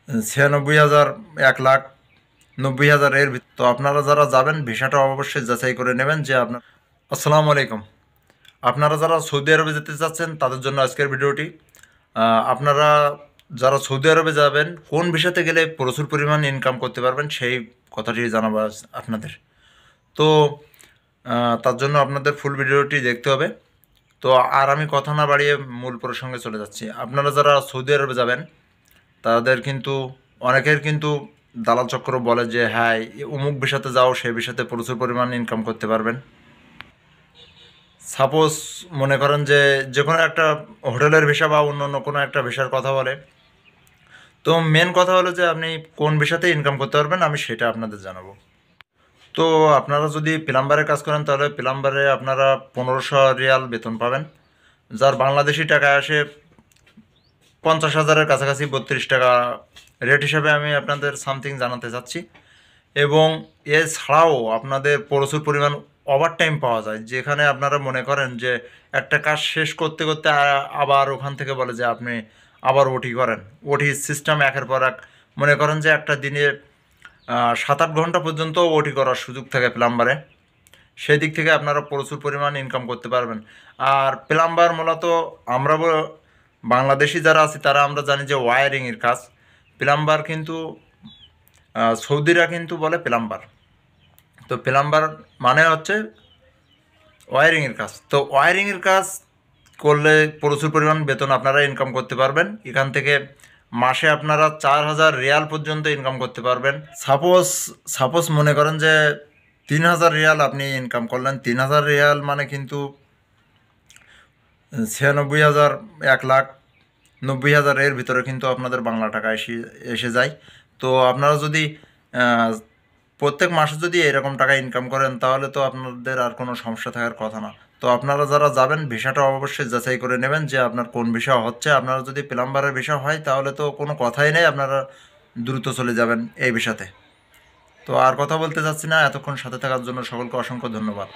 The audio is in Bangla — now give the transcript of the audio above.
96,000, 1,00,000, 90,000 এর ভিতর। তো আপনারা যারা যাবেন ভিসাটা অবশ্যই যাচাই করে নেবেন যে আপনার। আসসালামু আলাইকুম। আপনারা যারা সৌদি আরবে যেতে চাচ্ছেন তাদের জন্য আজকের ভিডিওটি। আপনারা যারা সৌদি আরবে যাবেন কোন ভিসাতে গেলে প্রচুর পরিমাণ ইনকাম করতে পারবেন সেই কথাটি জানাবো আপনাদের। তো তার জন্য আপনাদের ফুল ভিডিওটি দেখতে হবে। তো আর আমি কথা না বাড়িয়ে মূল প্রসঙ্গে চলে যাচ্ছি। আপনারা যারা সৌদি আরবে যাবেন তাদের কিন্তু অনেকের কিন্তু দালাল চক্র বলে যে হ্যাঁ অমুক ভিসাতে যাও, সেই ভিসাতে প্রচুর পরিমাণ ইনকাম করতে পারবেন। সাপোজ মনে করেন যে যে কোনো একটা হোটেলের ভিসা বা অন্য অন্য কোনো একটা ভিসার কথা বলে। তো মেন কথা হলো যে আপনি কোন ভিসাতে ইনকাম করতে পারবেন আমি সেটা আপনাদের জানাবো। তো আপনারা যদি প্লাম্বারে কাজ করেন তাহলে প্লাম্বারে আপনারা 1500 রিয়াল বেতন পাবেন, যার বাংলাদেশি টাকায় আসে 50,000-এর কাছাকাছি, 32 টাকা রেট হিসাবে আমি আপনাদের সামথিং জানাতে চাচ্ছি। এবং এছাড়াও আপনাদের প্রচুর পরিমাণ ওভারটাইম পাওয়া যায়, যেখানে আপনারা মনে করেন যে একটা কাজ শেষ করতে করতে আবার ওখান থেকে বলে যে আপনি আবার ওটি করেন। ওটি সিস্টেম একের পর এক, মনে করেন যে একটা দিনে 7-8 ঘন্টা পর্যন্ত ওটি করার সুযোগ থাকে প্লাম্বারে। সেই দিক থেকে আপনারা প্রচুর পরিমাণ ইনকাম করতে পারবেন। আর প্লাম্বার মূলত আমরা বাংলাদেশি যারা আছি তারা আমরা জানি যে ওয়ারিংয়ের কাজ। প্লাম্বার কিন্তু সৌদিরা কিন্তু বলে প্লাম্বার। তো প্লাম্বার মানে হচ্ছে ওয়ারিংয়ের কাজ। তো ওয়ারিংয়ের কাজ করলে প্রচুর পরিমাণ বেতন আপনারা ইনকাম করতে পারবেন। এখান থেকে মাসে আপনারা 4,000 রিয়াল পর্যন্ত ইনকাম করতে পারবেন। সাপোজ মনে করেন যে 3,000 রিয়াল আপনি ইনকাম করলেন। 3,000 রিয়াল মানে কিন্তু 96,000, 1,00,000, 90,000 এর ভিতরে কিন্তু আপনাদের বাংলা টাকা এসে এসে যায়। তো আপনারা যদি প্রত্যেক মাসে যদি এরকম টাকা ইনকাম করেন তাহলে তো আপনাদের আর কোনো সমস্যা থাকার কথা না। তো আপনারা যারা যাবেন ভিসাটা অবশ্যই যাচাই করে নেবেন যে আপনার কোন ভিসা হচ্ছে। আপনারা যদি প্লাম্বারের ভিসা হয় তাহলে তো কোনো কথাই নেই, আপনারা দ্রুত চলে যাবেন এই ভিসাতে। তো আর কথা বলতে চাচ্ছি না, এতক্ষণ সাথে থাকার জন্য সকলকে অসংখ্য ধন্যবাদ।